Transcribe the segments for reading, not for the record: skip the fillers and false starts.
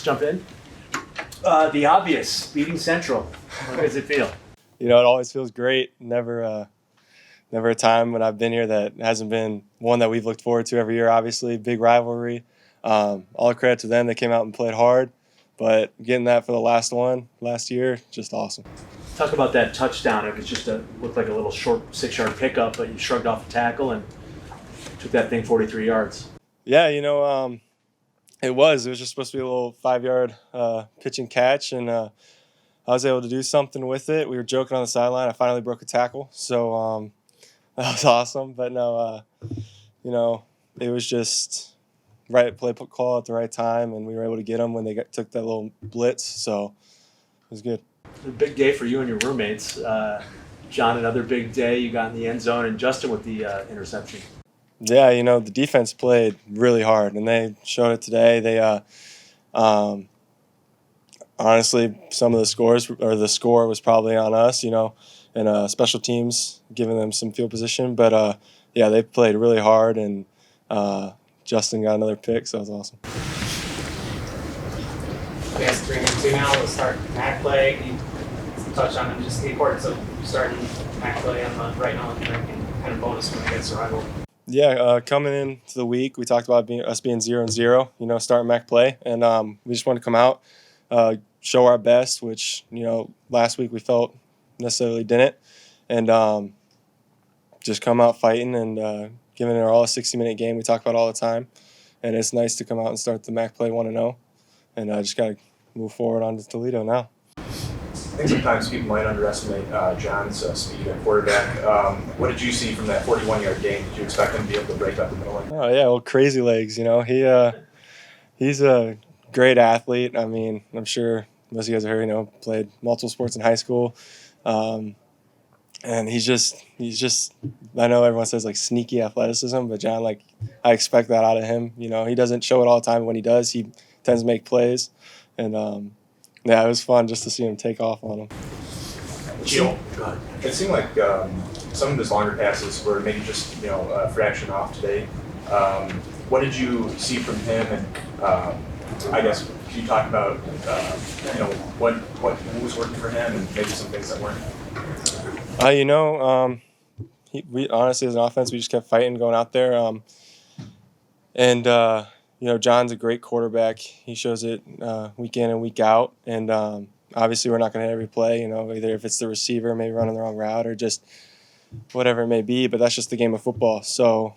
Let's jump in. The obvious, beating Central. How does it feel? You know, it always feels great. Never a time when I've been here that hasn't been one that we've looked forward to every year. Obviously, big rivalry. All the credit to them. They came out and played hard, but getting that for the last year, just awesome. Talk about that touchdown. It was just looked like a little short 6-yard pickup, but you shrugged off the tackle and took that thing 43 yards. Yeah, it was just supposed to be a little 5-yard pitch and catch, and I was able to do something with it. We were joking on the sideline. I finally broke a tackle, so that was awesome. But no, it was just right play call at the right time, and we were able to get them when they took that little blitz. So it was good. A big day for you and your roommates. John, another big day. You got in the end zone, and Justin with the interception. Yeah, the defense played really hard, and they showed it today. They honestly, some of the score was probably on us, and special teams giving them some field position. But yeah, they played really hard, and Justin got another pick, so that was awesome. I guess 3-2 now. We'll start MAC play. Can you touch on just the importance of starting MAC play on the right now and kind of bonus when against Rivalry? Yeah, coming into the week, we talked about us being 0-0, starting MAC play, and we just wanted to come out, show our best, which last week we felt necessarily didn't, and just come out fighting and giving it all a 60-minute game. We talk about all the time, and it's nice to come out and start the MAC play 1-0, and just got to move forward on to Toledo now. I think sometimes people might underestimate John's speed at quarterback. What did you see from that 41-yard game? Did you expect him to be able to break up the middle? Oh yeah, well, crazy legs. He's a great athlete. I mean, I'm sure most of you guys have heard. Played multiple sports in high school, and he's just. I know everyone says like sneaky athleticism, but John, I expect that out of him. He doesn't show it all the time. When he does, he tends to make plays, and yeah, it was fun just to see him take off on him. It seemed like some of his longer passes were maybe just a fraction off today. What did you see from him? And I guess can you talk about what was working for him and maybe some things that weren't? We honestly, as an offense, we just kept fighting, going out there, and. John's a great quarterback. He shows it week in and week out. And obviously we're not going to hit every play, either if it's the receiver maybe running the wrong route or just whatever it may be. But that's just the game of football. So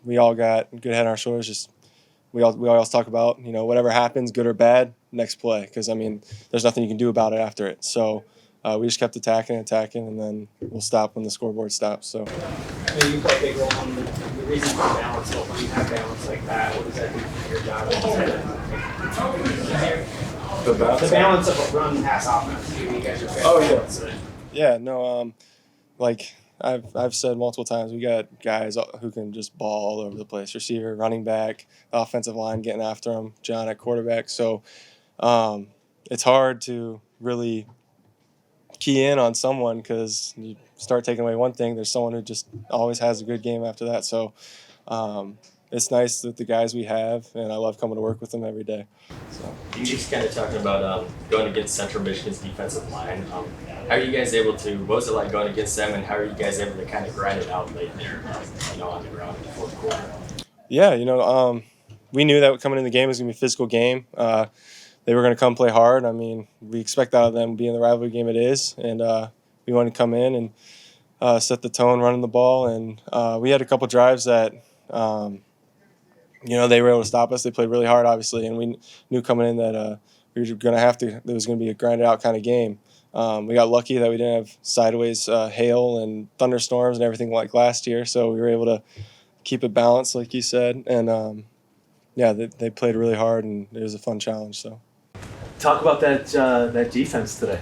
we all got a good head on our shoulders. Just we always talk about, whatever happens, good or bad, next play. Because, there's nothing you can do about it after it. So we just kept attacking, and then we'll stop when the scoreboard stops. So. You play a big role in the reason for balance. When you have balance like that, what does that do for your job? The balance of a run-pass offense. You guys are fair. Oh yeah. Yeah. No. I've said multiple times, we got guys who can just ball all over the place. Receiver, running back, offensive line getting after them. John at quarterback. So it's hard to really key in on someone because you start taking away one thing, there's someone who just always has a good game after that. So it's nice with the guys we have, and I love coming to work with them every day. So you just kind of talking about going against Central Michigan's defensive line. How are you guys able to? What was it like going against them, and how are you guys able to kind of grind it out late there, on the ground in the fourth quarter? Yeah, we knew that coming in the game was going to be a physical game. They were going to come play hard. We expect that of them being the rivalry game it is. And we wanted to come in and set the tone running the ball. And we had a couple drives that, they were able to stop us. They played really hard, obviously. And we knew coming in that we were going to it was going to be a grinded out kind of game. We got lucky that we didn't have sideways hail and thunderstorms and everything like last year. So we were able to keep it balanced, like you said. And, they played really hard, and it was a fun challenge. So. Talk about that defense today.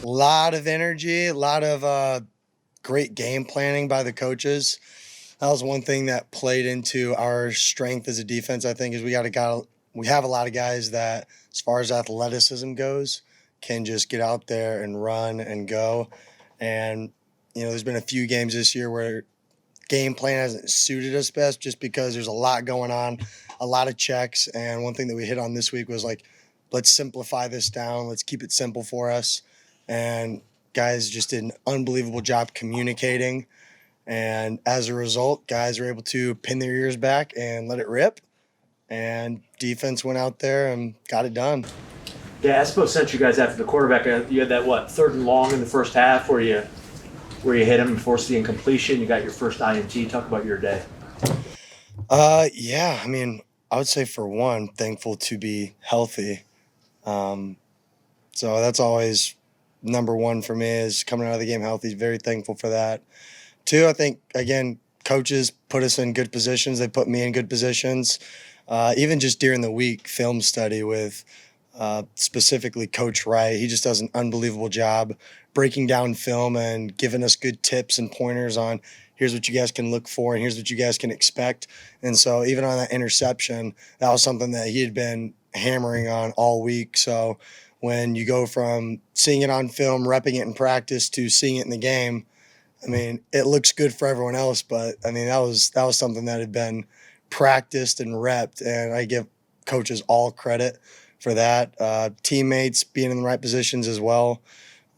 A lot of energy, a lot of great game planning by the coaches. That was one thing that played into our strength as a defense, I think, is we have a lot of guys that, as far as athleticism goes, can just get out there and run and go. And, there's been a few games this year where game plan hasn't suited us best just because there's a lot going on a lot of checks. And one thing that we hit on this week was like, let's simplify this down. Let's keep it simple for us. And guys just did an unbelievable job communicating. And as a result, guys were able to pin their ears back and let it rip. And defense went out there and got it done. Yeah, Espo sent you guys after the quarterback. You had that, what, 3rd and long in the first half where you hit him and forced the incompletion. You got your first INT. Talk about your day. Yeah, I mean, I would say for one, thankful to be healthy. So that's always number one for me is coming out of the game healthy. Very thankful for that. 2, I think, again, coaches put us in good positions. They put me in good positions. Even just during the week, film study with specifically Coach Wright. He just does an unbelievable job breaking down film and giving us good tips and pointers on here's what you guys can look for and here's what you guys can expect. And so even on that interception, that was something that he had been hammering on all week. So when you go from seeing it on film, repping it in practice to seeing it in the game, I mean, it looks good for everyone else, but I mean, that was something that had been practiced and repped, and I give coaches all credit for that. Teammates being in the right positions as well.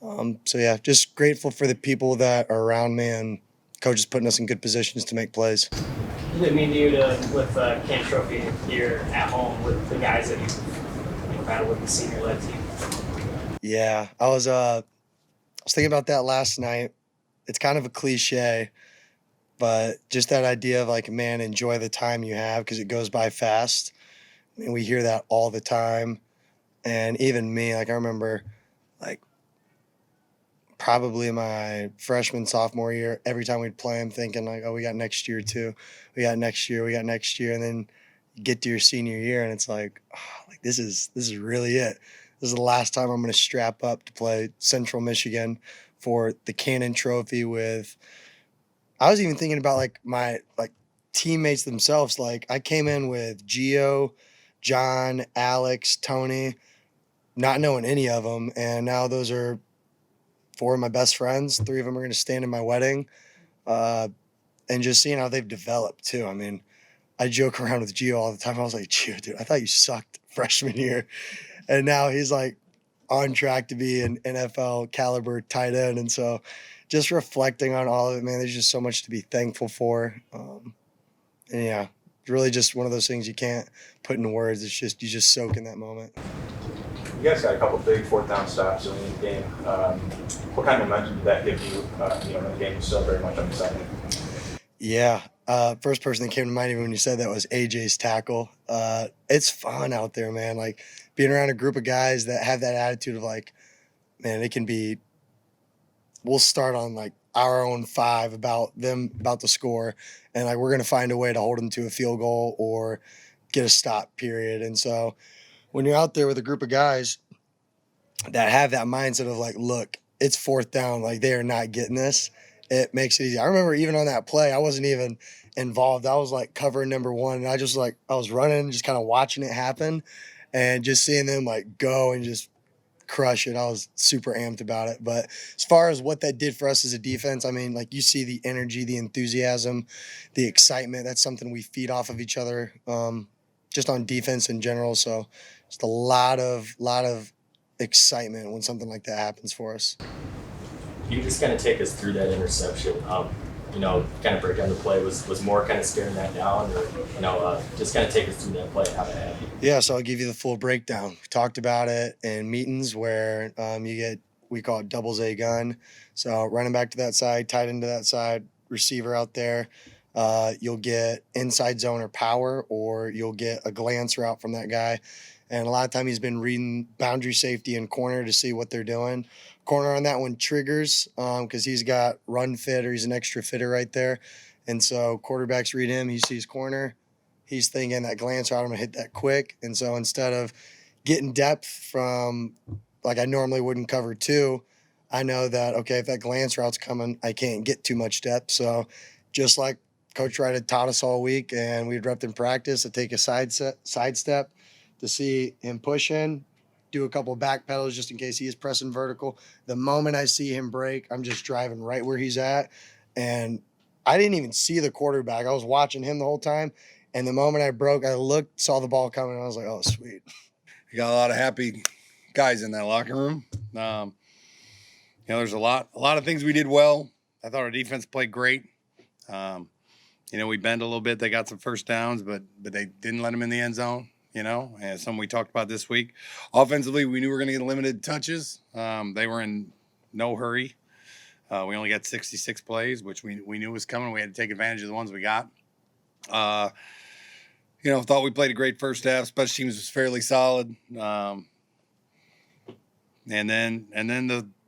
So yeah, just grateful for the people that are around me and coaches putting us in good positions to make plays. What did it mean to you with Camp Trophy here at home with the guys that you battled with the senior-led team? Yeah, I was thinking about that last night. It's kind of a cliche, but just that idea of like, man, enjoy the time you have because it goes by fast. I mean, we hear that all the time. And even me, like I remember like probably my freshman, sophomore year, every time we'd play, I'm thinking like, oh, we got next year too. We got next year. And then you get to your senior year and it's like, oh, like this is really it. This is the last time I'm going to strap up to play Central Michigan for the Cannon Trophy with, I was even thinking about like my teammates themselves. Like I came in with Gio, John, Alex, Tony, not knowing any of them. And now those are 4 of my best friends. 3 of them are going to stand in my wedding. And just seeing how they've developed too. I mean, I joke around with Gio all the time. I was like, Gio, dude, I thought you sucked freshman year. And now he's like on track to be an NFL caliber tight end. And so just reflecting on all of it, man, there's just so much to be thankful for. And yeah, it's really just one of those things you can't put into words. It's just, you just soak in that moment. You guys got a couple big 4th down stops in the game. What kind of momentum did that give you? When the game was still very much undecided. Yeah. First person that came to mind even when you said that was AJ's tackle. It's fun out there, man. Like being around a group of guys that have that attitude of like, man, it can be, we'll start on like our own 5 about the score. And like, we're going to find a way to hold them to a field goal or get a stop period. And so when you're out there with a group of guys that have that mindset of like, look, it's 4th down, like they are not getting this, it makes it easy. I remember even on that play, I wasn't even involved. I was like covering number 1 and I was running, just kind of watching it happen and just seeing them like go and just crush it. I was super amped about it. But as far as what that did for us as a defense, I mean, like you see the energy, the enthusiasm, the excitement. That's something we feed off of each other, just on defense in general. So just a lot of excitement when something like that happens for us. You just kind of take us through that interception. Kind of break down the play. Was more kind of staring that down, or just kind of take us through that play and how that happened. Yeah, so I'll give you the full breakdown. We talked about it in meetings where we call it doubles A gun. So running back to that side, tight end to that side, receiver out there. You'll get inside zone or power, or you'll get a glance route from that guy. And a lot of time he's been reading boundary safety and corner to see what they're doing. Corner on that one triggers because he's got run fit or he's an extra fitter right there. And so quarterbacks read him. He sees corner. He's thinking that glance route, I'm going to hit that quick. And so instead of getting depth from like I normally wouldn't cover 2, I know that, okay, if that glance route's coming, I can't get too much depth. So just like Coach Wright had taught us all week and we'd repped in practice to take a sidestep to see him push in, do a couple of back pedals just in case he is pressing vertical. The moment I see him break, I'm just driving right where he's at. And I didn't even see the quarterback. I was watching him the whole time. And the moment I broke, I looked, saw the ball coming, and I was like, oh, sweet. You got a lot of happy guys in that locker room. There's a lot of things we did well. I thought our defense played great. We bend a little bit. They got some first downs, but they didn't let them in the end zone. And something we talked about this week. Offensively, we knew we were going to get limited touches. They were in no hurry. We only got 66 plays, which we knew was coming. We had to take advantage of the ones we got. Thought we played a great first half. Special teams was fairly solid. And then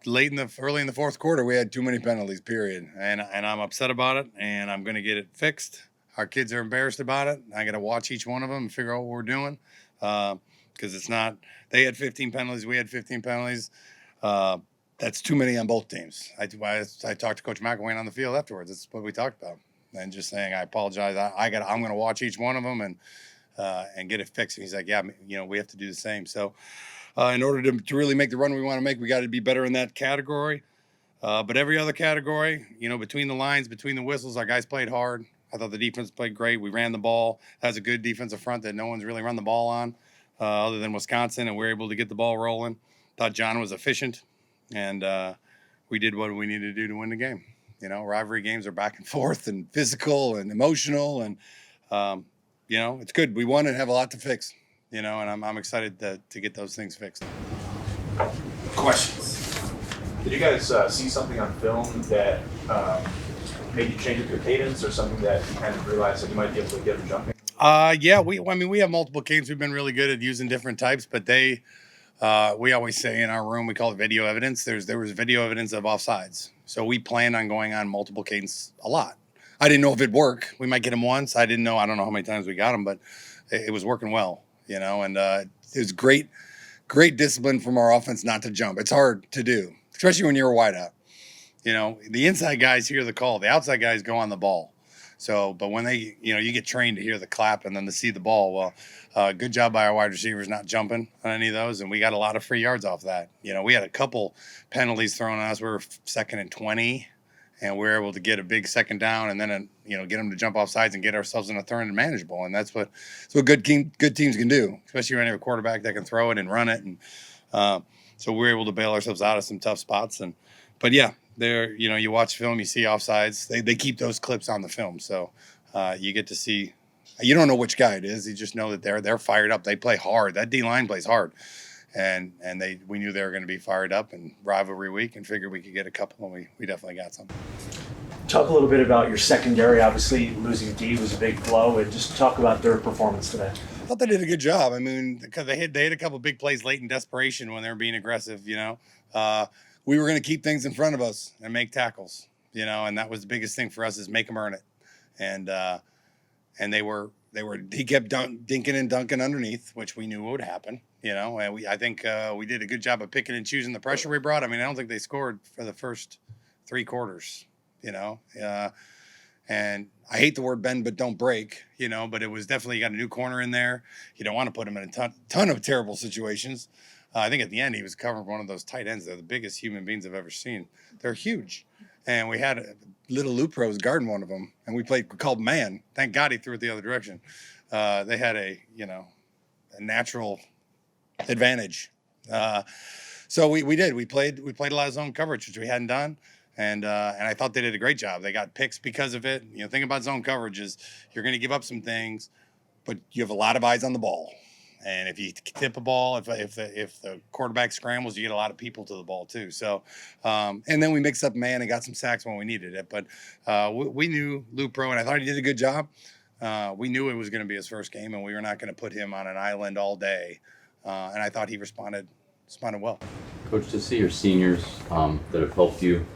early in the fourth quarter, we had too many penalties, period. And I'm upset about it, and I'm going to get it fixed. Our kids are embarrassed about it. I got to watch each one of them and figure out what we're doing. Because it's not, they had 15 penalties, we had 15 penalties. That's too many on both teams. I talked to Coach McElwain on the field afterwards. That's what we talked about. And just saying, I apologize. I'm going to watch each one of them and get it fixed. And he's like, yeah, we have to do the same. So in order to really make the run we want to make, we got to be better in that category. But every other category, between the lines, between the whistles, our guys played hard. I thought the defense played great. We ran the ball. That was a good defensive front that no one's really run the ball on other than Wisconsin, and we were able to get the ball rolling. Thought John was efficient, and we did what we needed to do to win the game. Rivalry games are back and forth and physical and emotional, and it's good. We won and have a lot to fix, and I'm excited to get those things fixed. Questions? Did you guys see something on film that made you change up your cadence, or something that you kind of realized that you might be able to get them jumping? Yeah, we have multiple games. We've been really good at using different types, but we always say in our room, we call it video evidence. There was video evidence of offsides. So we planned on going on multiple cadence a lot. I didn't know if it'd work. We might get them once. I don't know how many times we got them, but it was working well, and it was great discipline from our offense not to jump. It's hard to do, especially when you're a wideout. The inside guys hear the call. The outside guys go on the ball. So, but when they, you get trained to hear the clap and then to see the ball. Well, good job by our wide receivers not jumping on any of those, and we got a lot of free yards off that. We had a couple penalties thrown on us. We were 2nd and 20, and we were able to get a big second down, and then get them to jump off sides and get ourselves in a third and manageable. And that's what good teams can do, especially when you have a quarterback that can throw it and run it. And so we were able to bail ourselves out of some tough spots. But yeah. You watch film, you see offsides. They keep those clips on the film, so you get to see. You don't know which guy it is. You just know that they're fired up. They play hard. That D line plays hard, and we knew they were going to be fired up. And rivalry week, and figured we could get a couple, and we definitely got some. Talk a little bit about your secondary. Obviously, losing D was a big blow, and just talk about their performance today. I thought they did a good job. I mean, because they had a couple big plays late in desperation when they were being aggressive. We were going to keep things in front of us and make tackles, and that was the biggest thing for us is make them earn it. And he kept dinking and dunking underneath, which we knew would happen, and I think we did a good job of picking and choosing the pressure we brought. I mean, I don't think they scored for the first 3 quarters, and I hate the word bend, but don't break, but it was definitely, you got a new corner in there. You don't want to put him in a ton of terrible situations. I think at the end he was covering one of those tight ends. They're the biggest human beings I've ever seen. They're huge. And we had little Lupros guarding one of them, and we called man. Thank God he threw it the other direction. They had a natural advantage. So we did. We played a lot of zone coverage, which we hadn't done. And I thought they did a great job. They got picks because of it. Thing about zone coverage is you're going to give up some things, but you have a lot of eyes on the ball. And if you tip a ball, if the quarterback scrambles, you get a lot of people to the ball too. So, and then we mixed up man and got some sacks when we needed it. But we knew Lou Pro, and I thought he did a good job. We knew it was going to be his first game, and we were not going to put him on an island all day. And I thought he responded well. Coach, to see your seniors that have helped you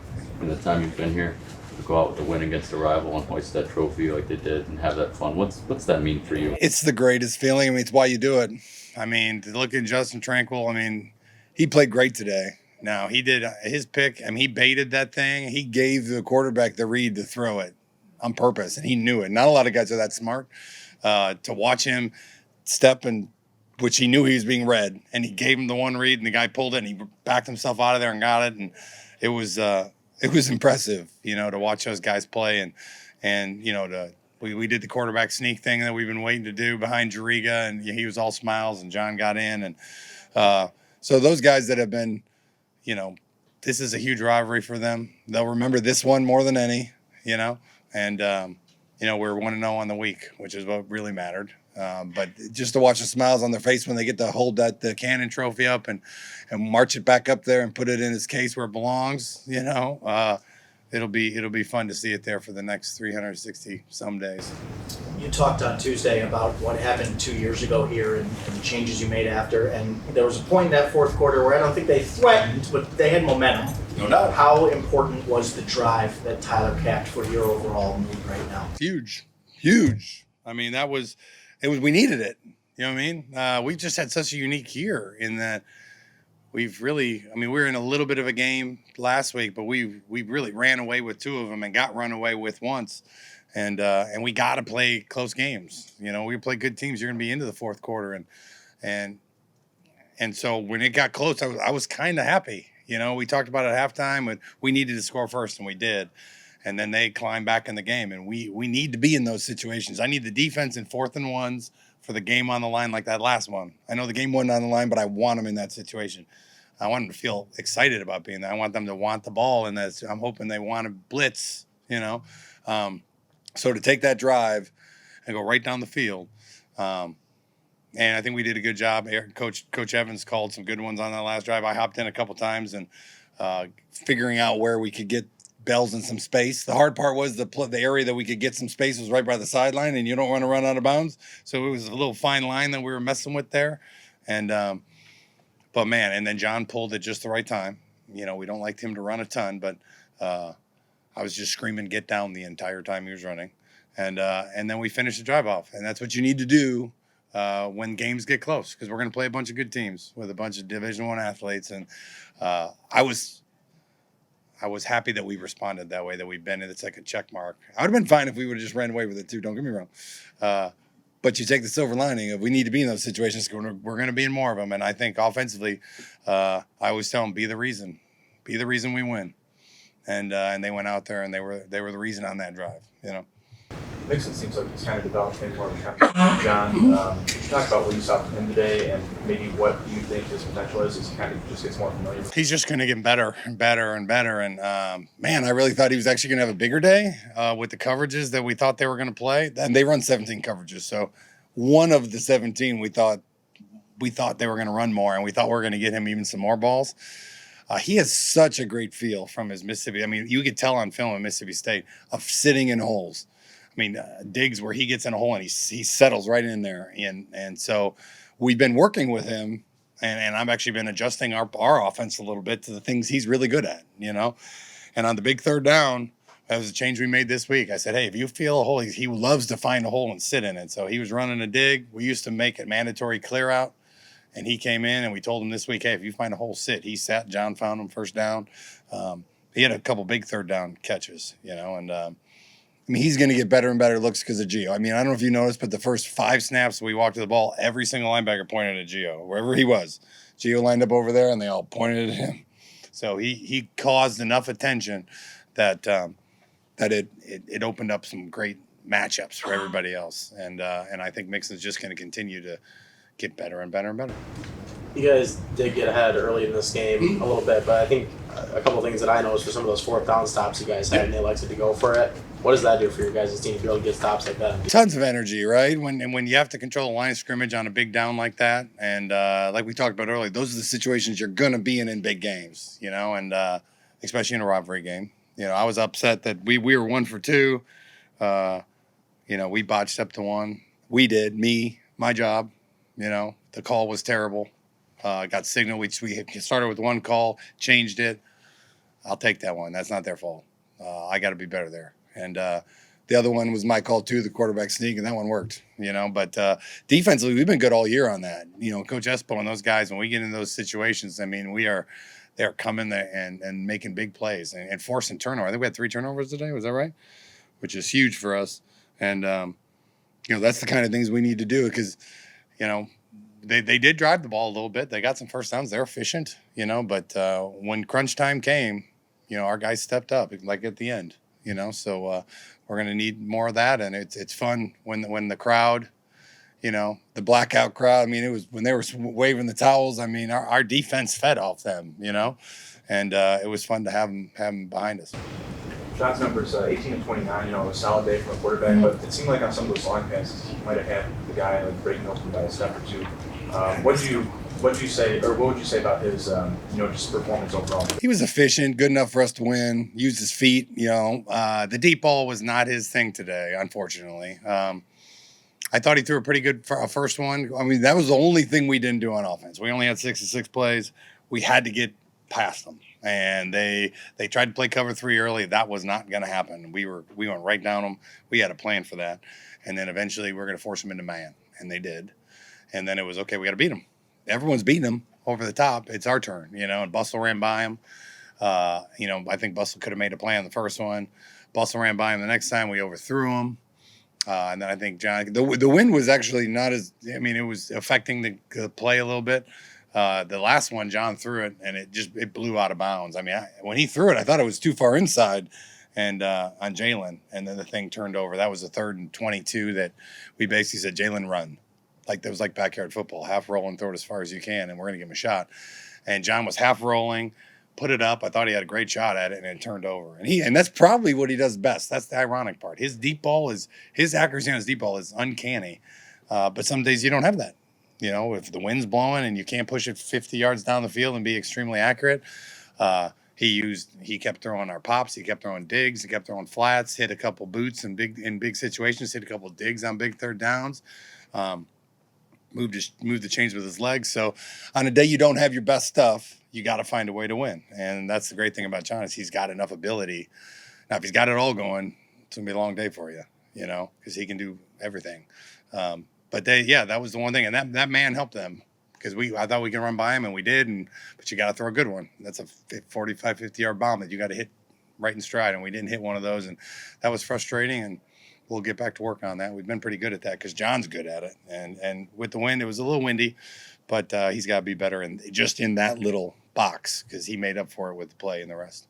in the time you've been here, to go out with a win against a rival and hoist that trophy like they did and have that fun. What's that mean for you? It's the greatest feeling. I mean, it's why you do it. I mean, to look at Justin Tranquil, I mean, he played great today. Now, he did his pick. I mean, he baited that thing. He gave the quarterback the read to throw it on purpose, and he knew it. Not a lot of guys are that smart. To watch him step and which he knew he was being read, and he gave him the one read, and the guy pulled it, and he backed himself out of there and got it, and it was impressive, to watch those guys play, and we did the quarterback sneak thing that we've been waiting to do behind Jariga, and he was all smiles, and John got in. And so those guys that have been, this is a huge rivalry for them. They'll remember this one more than any, and, we're 1-0 on the week, which is what really mattered. But just to watch the smiles on their face when they get to hold the Cannon trophy up and march it back up there and put it in its case where it belongs, it'll be fun to see it there for the next 360 some days. You talked on Tuesday about what happened 2 years ago here and the changes you made after, and there was a point in that fourth quarter where I don't think they threatened, but they had momentum. No doubt. How important was the drive that Tyler capped for your overall mood right now? Huge. I mean, we needed it. You know what I mean? We just had such a unique year in that we were in a little bit of a game last week, but we really ran away with 2 of them and got run away with once. And we got to play close games. We play good teams. You're going to be into the fourth quarter. And so when it got close, I was kind of happy. We talked about it at halftime, but we needed to score first, and we did. And then they climbed back in the game, and we need to be in those situations. I need the defense in 4th and 1s for the game on the line like that last one. I know the game wasn't on the line, but I want them in that situation. I want them to feel excited about being there. I want them to want the ball, and I'm hoping they want to blitz, So to take that drive and go right down the field, and I think we did a good job. Coach Evans called some good ones on that last drive. I hopped in a couple times and figuring out where we could get Bells in some space. The hard part was the area that we could get some space was right by the sideline, and you don't want to run out of bounds. So it was a little fine line that we were messing with there. And but man, and then John pulled at just the right time. We don't like him to run a ton, but I was just screaming "get down" the entire time he was running, and then we finished the drive off, and that's what you need to do when games get close, because we're going to play a bunch of good teams with a bunch of Division I athletes, and I was happy that we responded that way, that we've been in. It's like a check mark. I would have been fine if we would have just ran away with it too. Don't get me wrong. But you take the silver lining of we need to be in those situations because we're going to be in more of them. And I think offensively, I always tell them, be the reason we win. And they went out there and they were the reason on that drive. Mixon seems like he's kind of developing more of a champion. John, could you talk about what you saw from him today and maybe what you think his potential is as he kind of just gets more familiar? He's just going to get better and better and better. And, man, I really thought he was actually going to have a bigger day with the coverages that we thought they were going to play. And they run 17 coverages. So one of the 17 we thought they were going to run more, and we thought we were going to get him even some more balls. He has such a great feel from his Mississippi. I mean, you could tell on film at Mississippi State of sitting in holes. I mean, Diggs where he gets in a hole and he settles right in there. And so we've been working with him, and I've actually been adjusting our offense a little bit to the things he's really good at, And on the big third down, that was a change we made this week. I said, hey, if you feel a hole, he loves to find a hole and sit in it. So he was running a dig. We used to make it mandatory clear out. And he came in, and we told him this week, hey, if you find a hole, sit. He sat. John found him first down. He had a couple big third down catches, and he's going to get better and better looks because of Gio. I mean, I don't know if you noticed, but the first 5 snaps we walked to the ball, every single linebacker pointed at Gio, wherever he was. Gio lined up over there, and they all pointed at him. So he caused enough attention that it opened up some great matchups for everybody else. And I think Mixon's just going to continue to get better and better and better. You guys did get ahead early in this game a little bit, but I think a couple of things that I noticed for some of those 4th down stops you guys had, and they elected to go for it. What does that do for your guys' team to be able to get stops like that? Tons of energy, right? When you have to control the line of scrimmage on a big down like that, and like we talked about earlier, those are the situations you're going to be in big games, and especially in a rivalry game. I was upset that we were 1 for 2. We botched up to 1. We did, my job. The call was terrible. Got signal. We started with 1 call, changed it. I'll take that one. That's not their fault. I got to be better there. And the other one was my call too, the quarterback sneak, and that one worked. But defensively, we've been good all year on that. Coach Espo and those guys, when we get in those situations, I mean, they're coming there and making big plays and forcing turnover. I think we had 3 turnovers today. Was that right? Which is huge for us. And that's the kind of things we need to do because. They did drive the ball a little bit. They got some first downs. They're efficient, but when crunch time came, our guys stepped up, like at the end, So we're going to need more of that, and it's fun when the crowd, the blackout crowd. I mean, it was when they were waving the towels. I mean, our defense fed off them, and it was fun to have them behind us. John's numbers 18 and 29. A solid day from a quarterback, but it seemed like on some of those long passes, he might have had the guy like breaking open by a step or two. What would you say about his just performance overall? He was efficient, good enough for us to win. Used his feet. The deep ball was not his thing today, unfortunately. I thought he threw a pretty good first one. I mean, that was the only thing we didn't do on offense. We only had 66 plays. We had to get past them, and they tried to play cover 3 early. That was not going to happen. We went right down them. We had a plan for that, and then eventually we were going to force them into man, and they did. And then it was okay. We got to beat them. Everyone's beating them over the top. It's our turn, and Bustle ran by him. I think Bustle could have made a play on the first one. Bustle ran by him the next time. We overthrew him. And then I think John, the wind was actually not as, it was affecting the play a little bit. The last one, John threw it, and it blew out of bounds. I mean, when he threw it, I thought it was too far inside and on Jalen, and then the thing turned over. That was the 3rd and 22 that we basically said, Jalen, run. That was like backyard football, half roll and throw it as far as you can, and we're going to give him a shot. And John was half rolling, put it up. I thought he had a great shot at it, and it turned over. And that's probably what he does best. That's the ironic part. His accuracy on his deep ball is uncanny. But some days you don't have that. If the wind's blowing and you can't push it 50 yards down the field and be extremely accurate, he kept throwing our pops, he kept throwing digs, he kept throwing flats, hit a couple boots in big situations, hit a couple digs on big third downs. Moved the chains with his legs. So on a day you don't have your best stuff, you got to find a way to win. And that's the great thing about John is he's got enough ability. Now, if he's got it all going, it's going to be a long day for you, because he can do everything. But that was the one thing. And that man helped them because I thought we could run by him, and we did. But you got to throw a good one. That's a 45, 50-yard bomb that you got to hit right in stride. And we didn't hit one of those. And that was frustrating. And we'll get back to work on that. We've been pretty good at that because John's good at it. And with the wind, it was a little windy, but he's got to be better in that little box because he made up for it with the play and the rest.